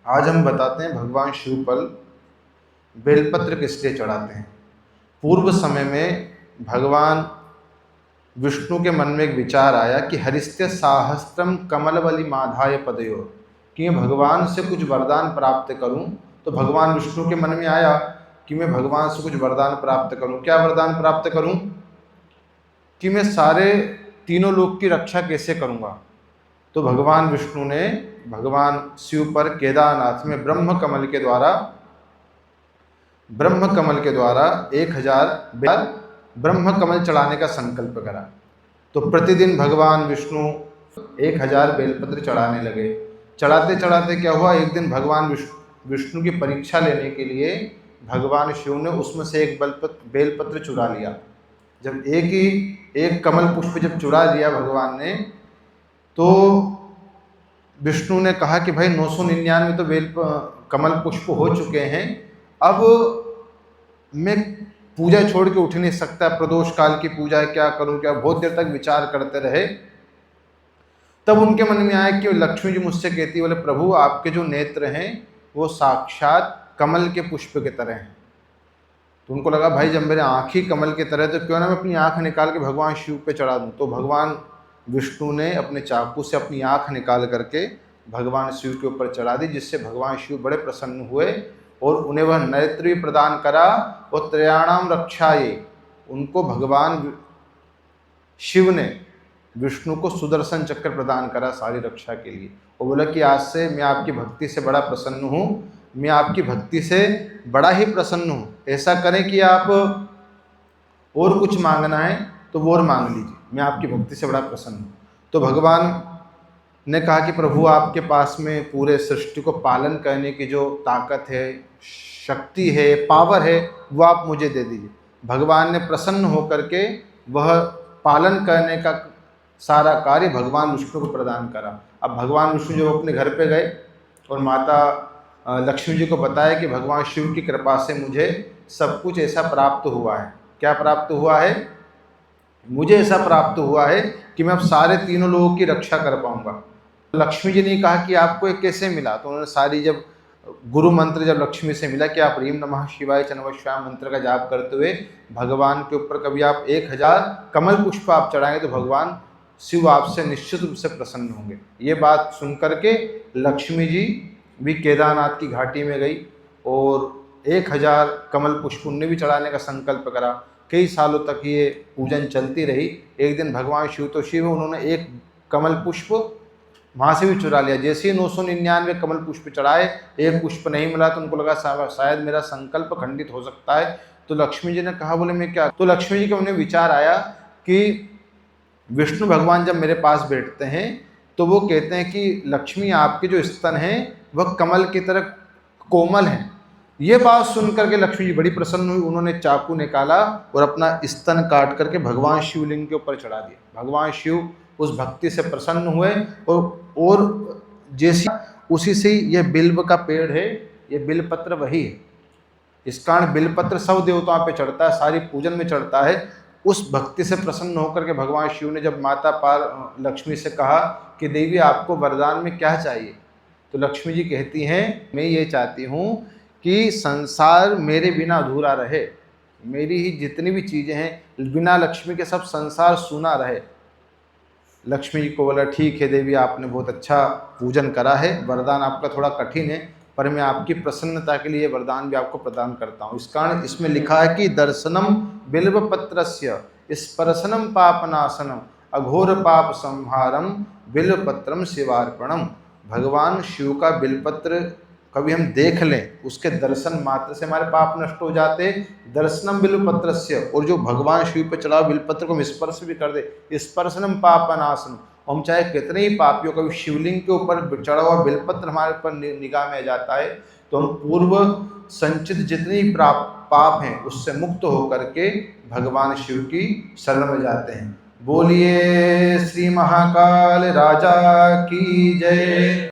आज हम बताते हैं भगवान शिव पर बेलपत्र किस लिए चढ़ाते हैं। पूर्व समय में भगवान विष्णु के मन में एक विचार आया कि हरिस्त्य साहस्त्रम कमलवली माधाय पदयोर, कि मैं भगवान से कुछ वरदान प्राप्त करूं। तो भगवान विष्णु के मन में आया कि मैं भगवान से कुछ वरदान प्राप्त करूं। क्या वरदान प्राप्त करूं? कि मैं सारे तीनों लोक की रक्षा कैसे करूंगा। तो भगवान विष्णु ने भगवान शिव पर केदारनाथ में ब्रह्म कमल के द्वारा 1000 ब्रह्म कमल चढ़ाने का संकल्प करा। तो प्रतिदिन भगवान विष्णु 1000 बेलपत्र चढ़ाने लगे। चढ़ाते चढ़ाते क्या हुआ, एक दिन भगवान विष्णु की परीक्षा लेने के लिए भगवान शिव ने उसमें से एक बेलपत्र चुरा लिया। जब एक कमल पुष्प जब चुरा लिया भगवान ने, तो विष्णु ने कहा कि भाई 999 तो कमल पुष्प हो चुके हैं, अब मैं पूजा छोड़ के उठ नहीं सकता, प्रदोष काल की पूजा है, क्या करूं क्या। बहुत देर तक विचार करते रहे। तब उनके मन में आया कि लक्ष्मी जी मुझसे कहती, बोले प्रभु आपके जो नेत्र हैं वो साक्षात कमल के पुष्प की तरह हैं। तो उनको लगा भाई जब मेरे आँख ही कमल की तरह, तो क्यों ना मैं अपनी आँख निकाल के भगवान शिव पे चढ़ा दूँ। तो भगवान विष्णु ने अपने चाकू से अपनी आँख निकाल करके भगवान शिव के ऊपर चढ़ा दी, जिससे भगवान शिव बड़े प्रसन्न हुए और उन्हें वह नेत्र भी प्रदान करा। और त्रयाणाम रक्षाये, उनको भगवान शिव ने विष्णु को सुदर्शन चक्र प्रदान करा सारी रक्षा के लिए। वो बोला कि आज से मैं आपकी भक्ति से बड़ा प्रसन्न हूँ, मैं आपकी भक्ति से बड़ा ही प्रसन्न हूँ। ऐसा करें कि आप और कुछ मांगना है तो वो और मांग लीजिए, मैं आपकी भक्ति से बड़ा प्रसन्न हूँ। तो भगवान ने कहा कि प्रभु आपके पास में पूरे सृष्टि को पालन करने की जो ताकत है, शक्ति है, पावर है, वो आप मुझे दे दीजिए। भगवान ने प्रसन्न होकर के वह पालन करने का सारा कार्य भगवान विष्णु को प्रदान करा। अब भगवान विष्णु जब अपने घर पे गए और माता लक्ष्मी जी को बताया कि भगवान शिव की कृपा से मुझे सब कुछ ऐसा प्राप्त हुआ है। क्या प्राप्त हुआ है? मुझे ऐसा प्राप्त हुआ है कि मैं अब सारे तीनों लोगों की रक्षा कर पाऊंगा। लक्ष्मी जी ने कहा कि आपको एक कैसे मिला? तो उन्होंने सारी जब गुरु मंत्र जब लक्ष्मी से मिला कि आप ह्रीम नमः शिवाय च नमः शिवाय मंत्र का जाप करते हुए भगवान के ऊपर कभी आप 1000 कमल पुष्प आप चढ़ाएंगे तो भगवान शिव आपसे निश्चित रूप से प्रसन्न होंगे। ये बात सुन करके लक्ष्मी जी भी केदारनाथ की घाटी में गई और 1000 कमल पुष्प उन्हें भी चढ़ाने का संकल्प करा। कई सालों तक ये पूजन चलती रही। एक दिन भगवान शिव तो शिव, उन्होंने एक कमल पुष्प वहाँ से भी चुरा लिया। जैसे ही 999 कमल पुष्प चढ़ाए, एक पुष्प नहीं मिला तो उनको लगा शायद मेरा संकल्प खंडित हो सकता है। तो लक्ष्मी जी ने कहा, बोले मैं क्या। तो लक्ष्मी जी के उन्हें विचार आया कि विष्णु भगवान जब मेरे पास बैठते हैं तो वो कहते हैं कि लक्ष्मी आपके जो स्तन हैं वह कमल की तरह कोमल हैं। ये बात सुन करके लक्ष्मी जी बड़ी प्रसन्न हुई। उन्होंने चाकू निकाला और अपना स्तन काट करके भगवान शिवलिंग के ऊपर चढ़ा दिया। भगवान शिव उस भक्ति से प्रसन्न हुए और जैसे उसी से यह बिल्व का पेड़ है, ये बिलपत्र वही है। इस कारण बिलपत्र सब देवताओं पे चढ़ता है, सारी पूजन में चढ़ता है। उस भक्ति से प्रसन्न होकर के भगवान शिव ने जब माता लक्ष्मी से कहा कि देवी आपको वरदान में क्या चाहिए, तो लक्ष्मी जी कहती हैं मैं ये चाहती हूँ कि संसार मेरे बिना अधूरा रहे। मेरी ही जितनी भी चीज़ें हैं, बिना लक्ष्मी के सब संसार सूना रहे। लक्ष्मी जी को बोला ठीक है देवी, आपने बहुत अच्छा पूजन करा है, वरदान आपका थोड़ा कठिन है, पर मैं आपकी प्रसन्नता के लिए वरदान भी आपको प्रदान करता हूँ। इस कारण इसमें लिखा है कि दर्शनम बिल्वपत्रस्य स्पर्शनम पापनाशनम अघोर पाप संहारम बिल्वपत्रम शिवार्पणम। भगवान शिव का बिल्वपत्र कभी हम देख लें, उसके दर्शन मात्र से हमारे पाप नष्ट हो जाते। दर्शनम बिल्वपत्रस्य, और जो भगवान शिव पे चढ़ा बिल्वपत्र को हम स्पर्श भी कर दे, स्पर्शनम पापनाशनम। हम चाहे कितने ही पापियों, कभी शिवलिंग के ऊपर चढ़ा हुआ बिल्वपत्र हमारे ऊपर निगाह में आ जाता है तो हम पूर्व संचित जितने ही पाप हैं उससे मुक्त होकर के भगवान शिव की शरण में जाते हैं। बोलिए श्री महाकाल राजा की जय।